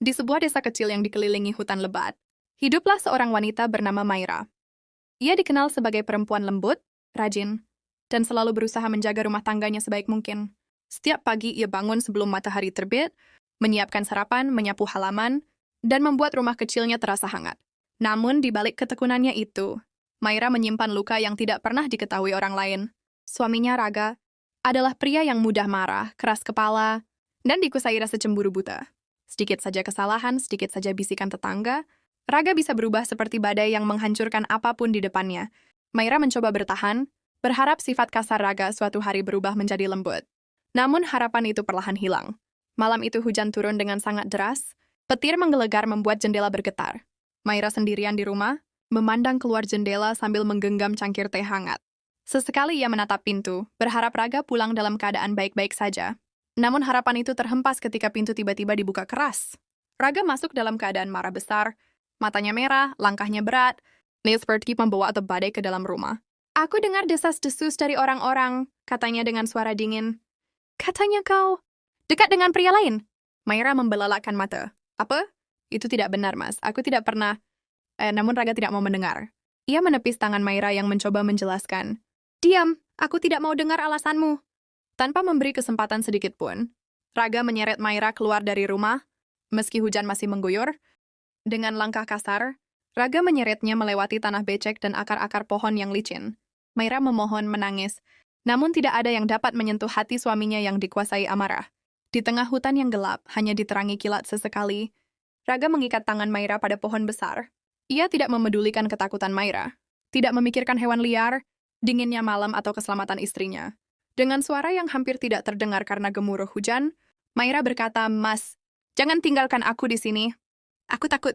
Di sebuah desa kecil yang dikelilingi hutan lebat, hiduplah seorang wanita bernama Maira. Ia dikenal sebagai perempuan lembut, rajin, dan selalu berusaha menjaga rumah tangganya sebaik mungkin. Setiap pagi ia bangun sebelum matahari terbit, menyiapkan sarapan, menyapu halaman, dan membuat rumah kecilnya terasa hangat. Namun di balik ketekunannya itu, Maira menyimpan luka yang tidak pernah diketahui orang lain. Suaminya Raga adalah pria yang mudah marah, keras kepala, dan dikusai rasa cemburu buta. Sedikit saja kesalahan, sedikit saja bisikan tetangga, Raga bisa berubah seperti badai yang menghancurkan apapun di depannya. Maira mencoba bertahan, berharap sifat kasar Raga suatu hari berubah menjadi lembut. Namun harapan itu perlahan hilang. Malam itu hujan turun dengan sangat deras, petir menggelegar membuat jendela bergetar. Maira sendirian di rumah, memandang keluar jendela sambil menggenggam cangkir teh hangat. Sesekali ia menatap pintu, berharap Raga pulang dalam keadaan baik-baik saja. Namun harapan itu terhempas ketika pintu tiba-tiba dibuka keras. Raga masuk dalam keadaan marah besar, matanya merah, langkahnya berat. Niels Pertke membawa atau badai ke dalam rumah. Aku dengar desas-desus dari orang-orang, katanya dengan suara dingin. Katanya kau dekat dengan pria lain. Maira membelalakkan mata. Apa? Itu tidak benar, Mas. Aku tidak pernah. Namun Raga tidak mau mendengar. Ia menepis tangan Maira yang mencoba menjelaskan. Diam, aku tidak mau dengar alasanmu. Tanpa memberi kesempatan sedikit pun, Raga menyeret Maira keluar dari rumah, meski hujan masih mengguyur. Dengan langkah kasar, Raga menyeretnya melewati tanah becek dan akar-akar pohon yang licin. Maira memohon menangis, namun tidak ada yang dapat menyentuh hati suaminya yang dikuasai amarah. Di tengah hutan yang gelap, hanya diterangi kilat sesekali, Raga mengikat tangan Maira pada pohon besar. Ia tidak memedulikan ketakutan Maira, tidak memikirkan hewan liar, dinginnya malam atau keselamatan istrinya. Dengan suara yang hampir tidak terdengar karena gemuruh hujan, Maira berkata, Mas, jangan tinggalkan aku di sini. Aku takut.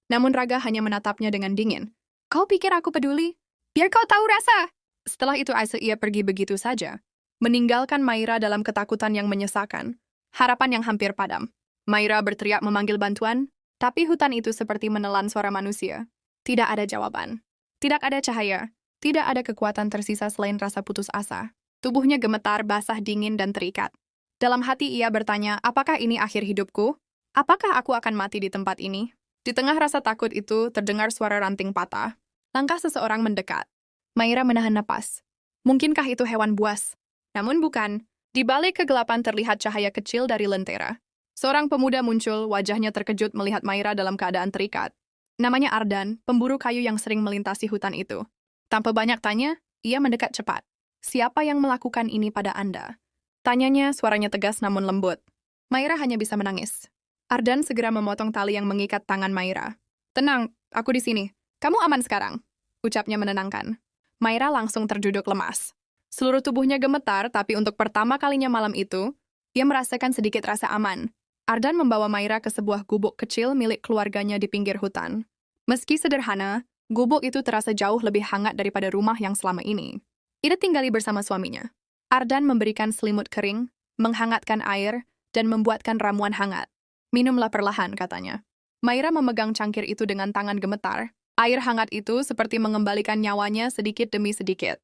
Namun Raga hanya menatapnya dengan dingin. Kau pikir aku peduli? Biar kau tahu rasa. Setelah itu ia pergi begitu saja, meninggalkan Maira dalam ketakutan yang menyesakan, harapan yang hampir padam. Maira berteriak memanggil bantuan, tapi hutan itu seperti menelan suara manusia. Tidak ada jawaban. Tidak ada cahaya. Tidak ada kekuatan tersisa selain rasa putus asa. Tubuhnya gemetar, basah, dingin, dan terikat. Dalam hati ia bertanya, apakah ini akhir hidupku? Apakah aku akan mati di tempat ini? Di tengah rasa takut itu, terdengar suara ranting patah. Langkah seseorang mendekat. Maira menahan napas. Mungkinkah itu hewan buas? Namun bukan. Di balik kegelapan terlihat cahaya kecil dari lentera. Seorang pemuda muncul, wajahnya terkejut melihat Maira dalam keadaan terikat. Namanya Ardan, pemburu kayu yang sering melintasi hutan itu. Tanpa banyak tanya, ia mendekat cepat. Siapa yang melakukan ini pada Anda? Tanyanya, suaranya tegas namun lembut. Maira hanya bisa menangis. Ardan segera memotong tali yang mengikat tangan Maira. Tenang, aku di sini. Kamu aman sekarang, ucapnya menenangkan. Maira langsung terduduk lemas. Seluruh tubuhnya gemetar, tapi untuk pertama kalinya malam itu, ia merasakan sedikit rasa aman. Ardan membawa Maira ke sebuah gubuk kecil milik keluarganya di pinggir hutan. Meski sederhana, gubuk itu terasa jauh lebih hangat daripada rumah yang selama ini Ida tinggali bersama suaminya. Ardan memberikan selimut kering, menghangatkan air, dan membuatkan ramuan hangat. Minumlah perlahan, katanya. Maira memegang cangkir itu dengan tangan gemetar. Air hangat itu seperti mengembalikan nyawanya sedikit demi sedikit.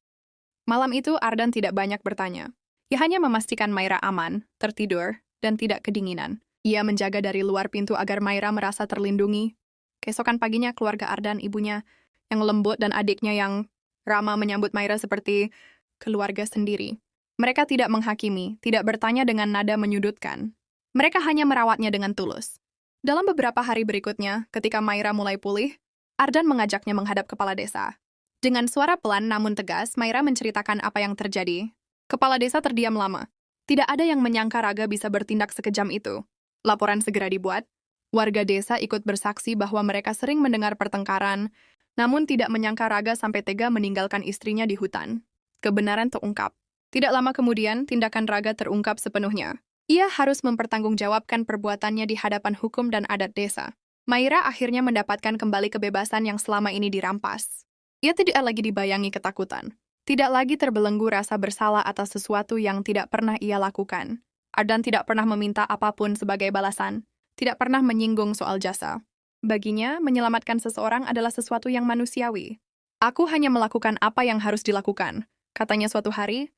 Malam itu Ardan tidak banyak bertanya. Ia hanya memastikan Maira aman, tertidur, dan tidak kedinginan. Ia menjaga dari luar pintu agar Maira merasa terlindungi. Keesokan paginya keluarga Ardan, ibunya yang lembut dan adiknya yang ramah menyambut Maira seperti keluarga sendiri. Mereka tidak menghakimi, tidak bertanya dengan nada menyudutkan. Mereka hanya merawatnya dengan tulus. Dalam beberapa hari berikutnya, ketika Maira mulai pulih, Ardan mengajaknya menghadap kepala desa. Dengan suara pelan namun tegas, Maira menceritakan apa yang terjadi. Kepala desa terdiam lama. Tidak ada yang menyangka Raga bisa bertindak sekejam itu. Laporan segera dibuat. Warga desa ikut bersaksi bahwa mereka sering mendengar pertengkaran, namun tidak menyangka Raga sampai tega meninggalkan istrinya di hutan. Kebenaran terungkap. Tidak lama kemudian, tindakan Raga terungkap sepenuhnya. Ia harus mempertanggungjawabkan perbuatannya di hadapan hukum dan adat desa. Maira akhirnya mendapatkan kembali kebebasan yang selama ini dirampas. Ia tidak lagi dibayangi ketakutan. Tidak lagi terbelenggu rasa bersalah atas sesuatu yang tidak pernah ia lakukan. Ardan tidak pernah meminta apapun sebagai balasan. Tidak pernah menyinggung soal jasa. Baginya, menyelamatkan seseorang adalah sesuatu yang manusiawi. Aku hanya melakukan apa yang harus dilakukan, katanya suatu hari,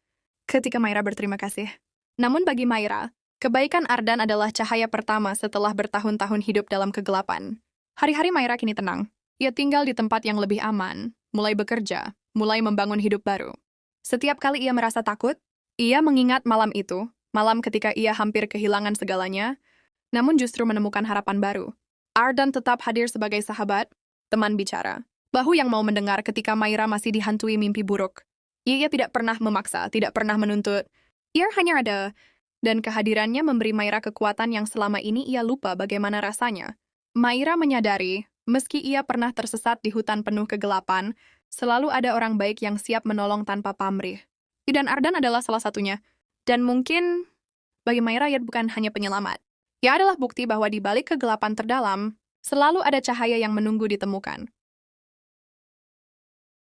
ketika Maira berterima kasih. Namun bagi Maira, Kebaikan Ardan adalah cahaya pertama setelah bertahun-tahun hidup dalam kegelapan. Hari-hari Myra kini tenang. Ia tinggal di tempat yang lebih aman, mulai bekerja, mulai membangun hidup baru. Setiap kali ia merasa takut, ia mengingat malam itu, malam ketika ia hampir kehilangan segalanya, namun justru menemukan harapan baru. Ardan tetap hadir sebagai sahabat, teman bicara, bahu yang mau mendengar ketika Myra masih dihantui mimpi buruk. Ia tidak pernah memaksa, tidak pernah menuntut. Ia hanya ada, dan kehadirannya memberi Myra kekuatan yang selama ini ia lupa bagaimana rasanya. Myra menyadari, meski ia pernah tersesat di hutan penuh kegelapan, selalu ada orang baik yang siap menolong tanpa pamrih. Dan Ardan adalah salah satunya. Dan mungkin, bagi Myra ia bukan hanya penyelamat. Ia adalah bukti bahwa di balik kegelapan terdalam, selalu ada cahaya yang menunggu ditemukan.